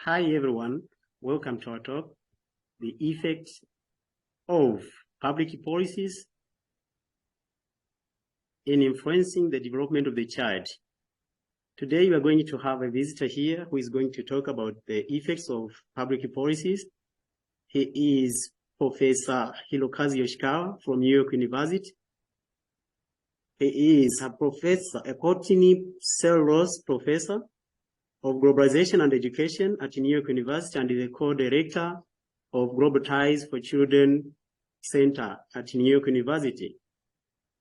Hi everyone, welcome to our talk, the effects of public policies in influencing the development of the child. Today we are going to have a visitor here who is going to talk about the effects of public policies. He is Professor Hirokazu Yoshikawa from New York University. He is a Courtney Selros Professor of Globalization and Education at New York University and is the co-director of Global Ties for Children Center at New York University.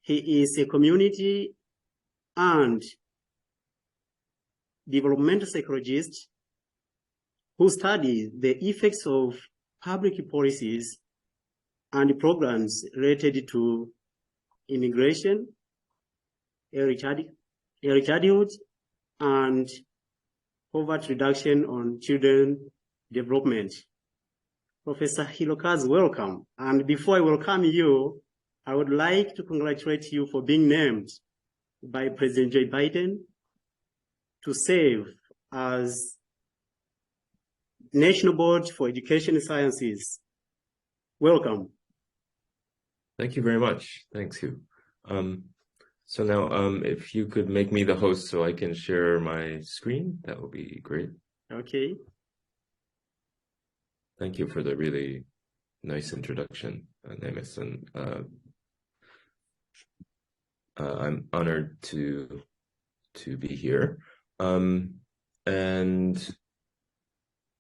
He is a community and developmental psychologist who studies the effects of public policies and programs related to immigration, early childhood, and poverty reduction on children development. Professor Hirokazu, welcome. And before I welcome you, I would like to congratulate you for being named by President Joe Biden to serve as National Board for Education and Sciences. Welcome. Thank you very much. Thanks, Hugh. So now, if you could make me the host so I can share my screen, that would be great. Okay. Thank you for the really nice introduction, Nemes, and I'm honored to be here. And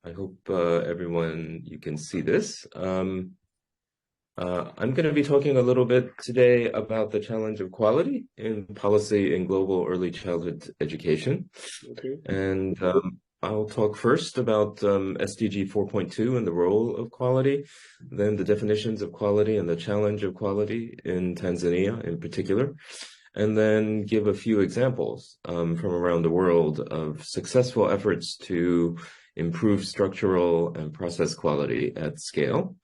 I hope everyone, you can see this. I'm going to be talking a little bit today about the challenge of quality in policy in global early childhood education. Okay. And I'll talk first about SDG 4.2 and the role of quality, then the definitions of quality and the challenge of quality in Tanzania in particular, and then give a few examples from around the world of successful efforts to improve structural and process quality at scale.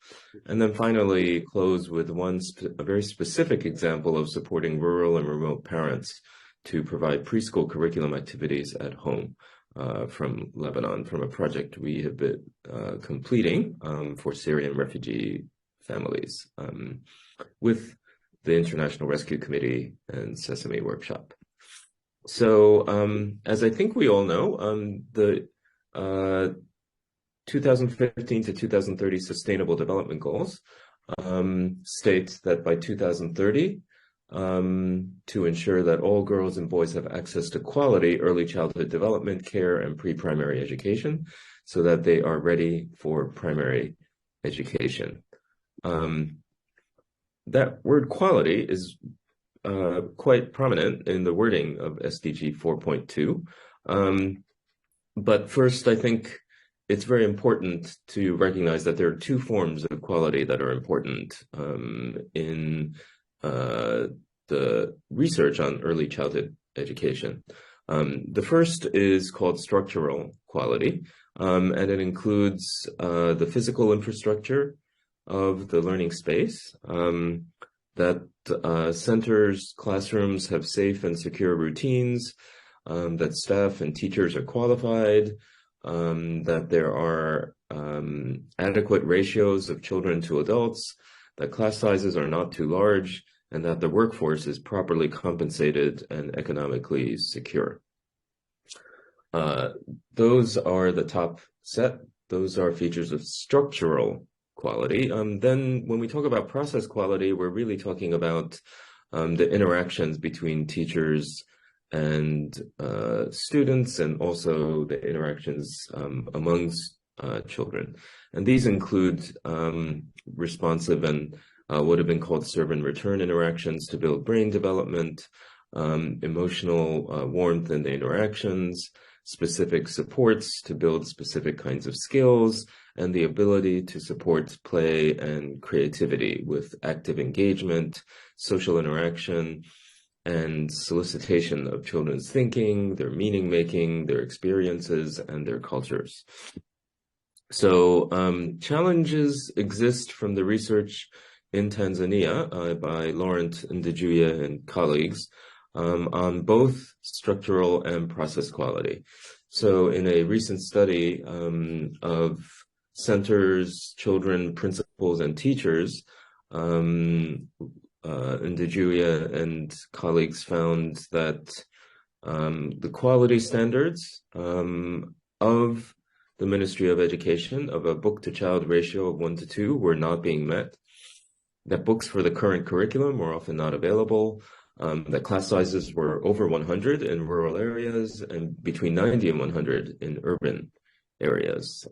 And then finally close with a very specific example of supporting rural and remote parents to provide preschool curriculum activities at home from Lebanon, from a project we have been completing for Syrian refugee families with the International Rescue Committee and Sesame Workshop. So as I think we all know, the 2015 to 2030 Sustainable Development Goals states that by 2030, to ensure that all girls and boys have access to quality early childhood development care and pre-primary education so that they are ready for primary education. That word quality is quite prominent in the wording of SDG 4.2. But first, I think it's very important to recognize that there are two forms of quality that are important in the research on early childhood education. The first is called structural quality, and it includes the physical infrastructure of the learning space, that centers, classrooms have safe and secure routines, that staff and teachers are qualified, that there are adequate ratios of children to adults, that class sizes are not too large, and that the workforce is properly compensated and economically secure. Those are the top set. Those are features of structural quality. Then when we talk about process quality, we're really talking about the interactions between teachers and students, and also the interactions amongst children. And these include responsive and what have been called serve and return interactions to build brain development, emotional warmth in the interactions, specific supports to build specific kinds of skills, and the ability to support play and creativity with active engagement, social interaction, and solicitation of children's thinking, their meaning making, their experiences, and their cultures. So challenges exist from the research in Tanzania by Laurent Ndejuya and colleagues on both structural and process quality. So in a recent study of centers, children, principals, and teachers, Ndejuya and colleagues found that the quality standards of the Ministry of Education of a book-to-child ratio of 1 to 2 were not being met, that books for the current curriculum were often not available, that class sizes were over 100 in rural areas and between 90 and 100 in urban areas.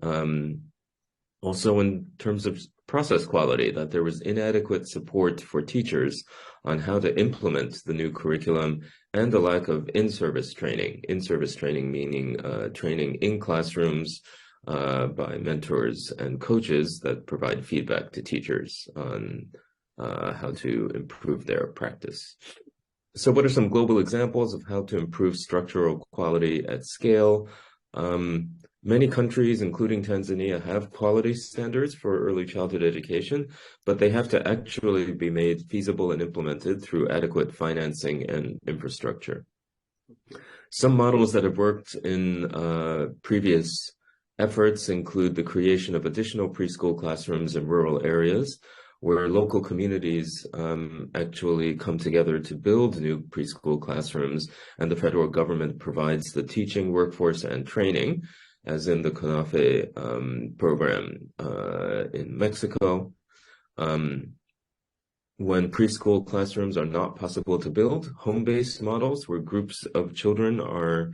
Also, in terms of process quality, that there was inadequate support for teachers on how to implement the new curriculum and the lack of in-service training. In-service training meaning training in classrooms by mentors and coaches that provide feedback to teachers on how to improve their practice. So what are some global examples of how to improve structural quality at scale? Many countries, including Tanzania, have quality standards for early childhood education, but they have to actually be made feasible and implemented through adequate financing and infrastructure. Some models that have worked in previous efforts include the creation of additional preschool classrooms in rural areas, where local communities actually come together to build new preschool classrooms, and the federal government provides the teaching, workforce, and training, as in the CONAFE program in Mexico. When preschool classrooms are not possible to build, home-based models where groups of children are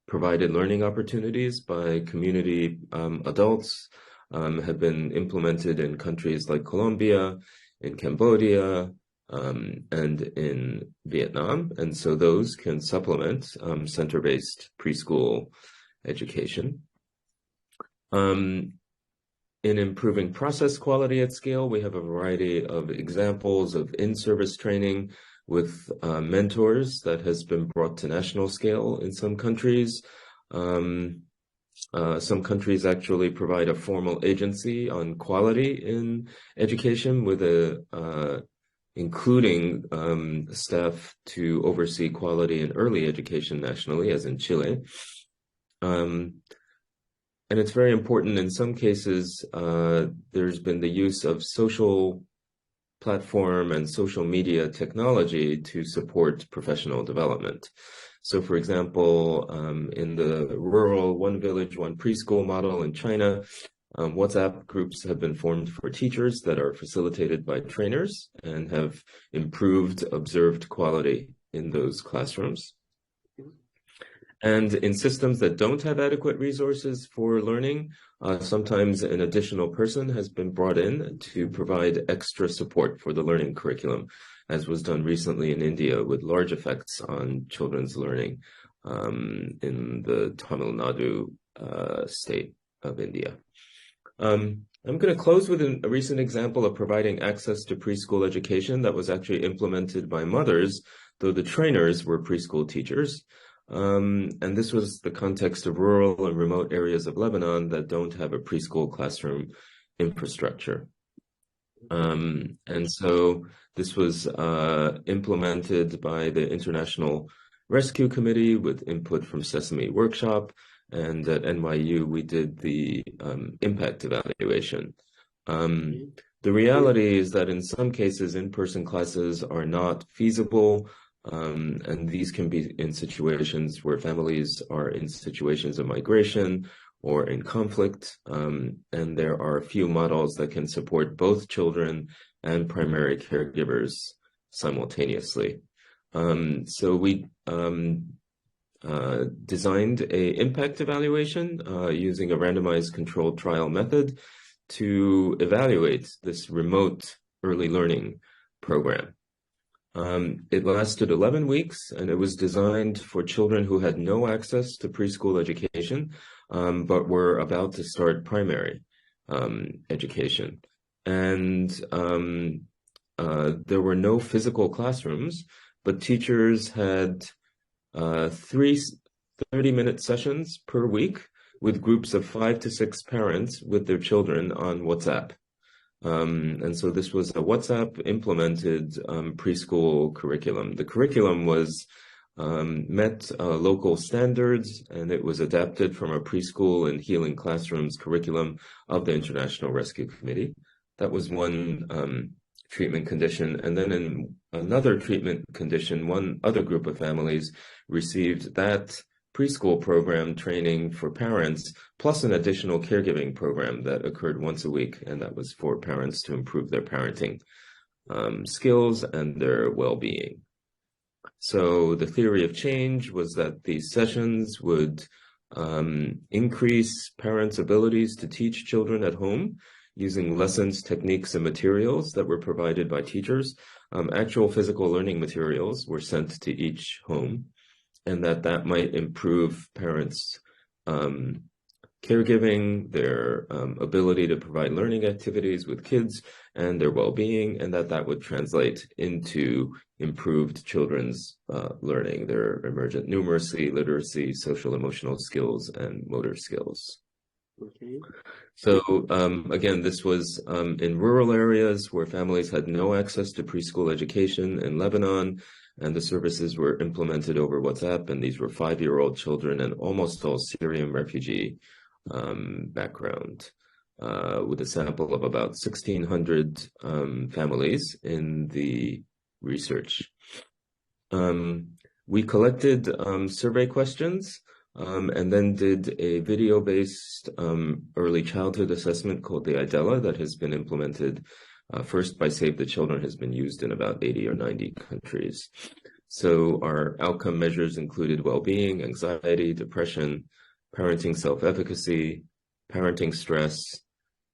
provided learning opportunities by community adults have been implemented in countries like Colombia, in Cambodia, and in Vietnam. And so those can supplement center-based preschool education. In improving process quality at scale, we have a variety of examples of in-service training with mentors that has been brought to national scale in some countries. Some countries actually provide a formal agency on quality in education with including staff to oversee quality in early education nationally, as in Chile. And it's very important in some cases, there's been the use of social platform and social media technology to support professional development. So for example, in the rural one village, one preschool model in China, WhatsApp groups have been formed for teachers that are facilitated by trainers and have improved observed quality in those classrooms. And in systems that don't have adequate resources for learning, sometimes an additional person has been brought in to provide extra support for the learning curriculum, as was done recently in India with large effects on children's learning in the Tamil Nadu state of India. I'm going to close with a recent example of providing access to preschool education that was actually implemented by mothers, though the trainers were preschool teachers. And this was the context of rural and remote areas of Lebanon that don't have a preschool classroom infrastructure. And so this was implemented by the International Rescue Committee with input from Sesame Workshop, and at NYU we did the impact evaluation. The reality is that in some cases in-person classes are not feasible. And these can be in situations where families are in situations of migration or in conflict, and there are a few models that can support both children and primary caregivers simultaneously. So we designed an impact evaluation using a randomized controlled trial method to evaluate this remote early learning program. It lasted 11 weeks, and it was designed for children who had no access to preschool education, but were about to start primary education. And there were no physical classrooms, but teachers had 3 30-minute sessions per week with groups of 5 to 6 parents with their children on WhatsApp. And so this was a WhatsApp implemented preschool curriculum. The curriculum was met local standards, and it was adapted from a preschool and healing classrooms curriculum of the International Rescue Committee. That was one treatment condition. And then in another treatment condition, one other group of families received that preschool program training for parents, plus an additional caregiving program that occurred once a week, and that was for parents to improve their parenting skills and their well-being. So the theory of change was that these sessions would increase parents' abilities to teach children at home using lessons, techniques, and materials that were provided by teachers. Actual physical learning materials were sent to each home, and that might improve parents' caregiving, their ability to provide learning activities with kids, and their well-being, and that would translate into improved children's learning, their emergent numeracy, literacy, social emotional skills, and motor skills. Okay. So again, this was in rural areas where families had no access to preschool education in Lebanon, and the services were implemented over WhatsApp, and these were 5-year-old children and almost all Syrian refugee background, with a sample of about 1,600 families in the research. We collected survey questions and then did a video-based early childhood assessment called the IDELA that has been implemented first by Save the Children, has been used in about 80 or 90 countries. So our outcome measures included well-being, anxiety, depression, parenting self-efficacy, parenting stress,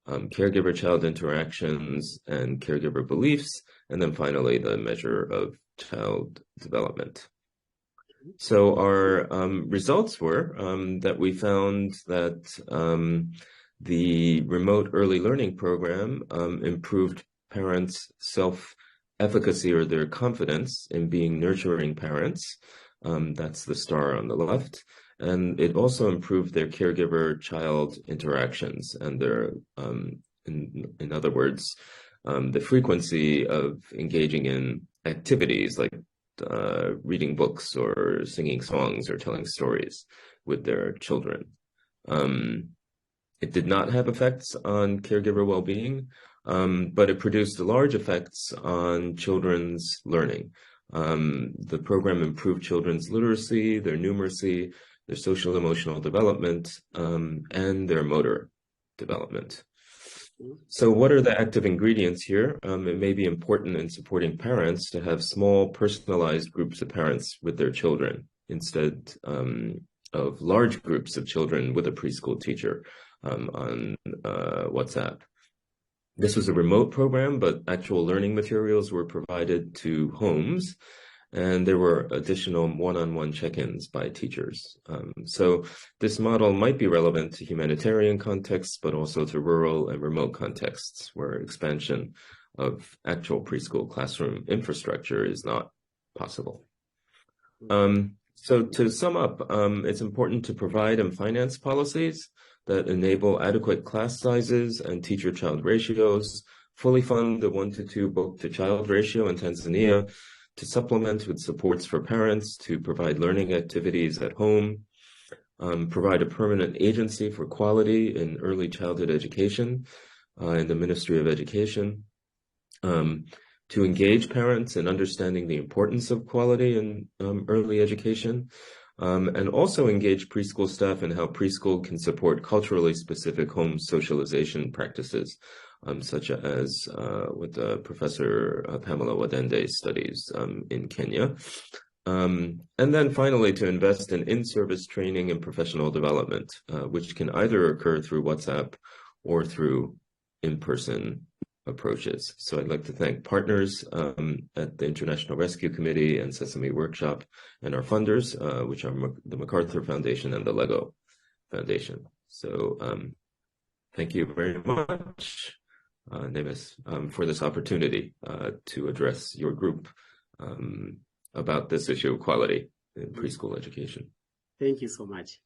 caregiver-child interactions, and caregiver beliefs, and then finally the measure of child development. So our results were that we found that the remote early learning program improved parents' self-efficacy or their confidence in being nurturing parents. That's the star on the left. And it also improved their caregiver-child interactions and their, in other words, the frequency of engaging in activities like reading books or singing songs or telling stories with their children. It did not have effects on caregiver well-being, but it produced large effects on children's learning. The program improved children's literacy, their numeracy, their social emotional development, and their motor development. So what are the active ingredients here? It may be important in supporting parents to have small personalized groups of parents with their children instead of large groups of children with a preschool teacher on WhatsApp. This was a remote program, but actual learning materials were provided to homes, and there were additional one-on-one check-ins by teachers. So this model might be relevant to humanitarian contexts, but also to rural and remote contexts where expansion of actual preschool classroom infrastructure is not possible. So to sum up, it's important to provide and finance policies that enable adequate class sizes and teacher-child ratios, fully fund the 1-to-2 book-to-child ratio in Tanzania, to supplement with supports for parents to provide learning activities at home, provide a permanent agency for quality in early childhood education in the Ministry of Education, to engage parents in understanding the importance of quality in early education, and also engage preschool staff in how preschool can support culturally specific home socialization practices, such as with Professor Pamela Wadende's studies in Kenya. And then finally, to invest in in-service training and professional development, which can either occur through WhatsApp or through in-person approaches. So I'd like to thank partners at the International Rescue Committee and Sesame Workshop, and our funders, which are the MacArthur Foundation and the Lego Foundation. So thank you very much, Nemes, for this opportunity to address your group about this issue of quality in preschool education. Thank you so much.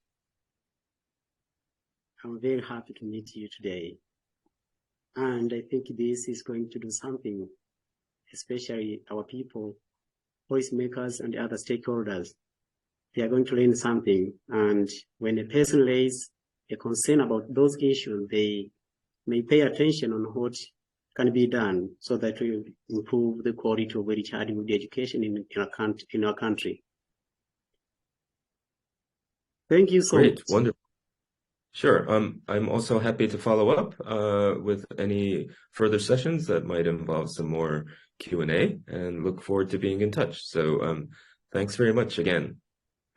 I'm very happy to meet you today. And I think this is going to do something, especially our people, voice makers, and other stakeholders they are going to learn something. And when a person raises a concern about those issues, they may pay attention on what can be done so that we improve the quality of early childhood education in our country. Thank you so much. Great, wonderful. Sure. I'm also happy to follow up with any further sessions that might involve some more Q&A, and look forward to being in touch. So thanks very much again.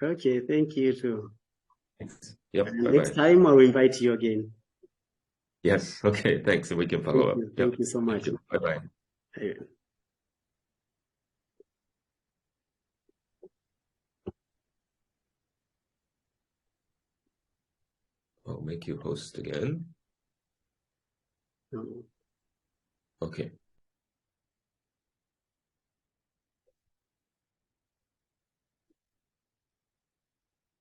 Okay, thank you too. Thanks. Yep, And bye-bye. next time I will invite you again. Yes, okay, thanks. And we can follow up. Thank Yep. you so much. Thank you. Bye-bye. I'll make you host again. Okay.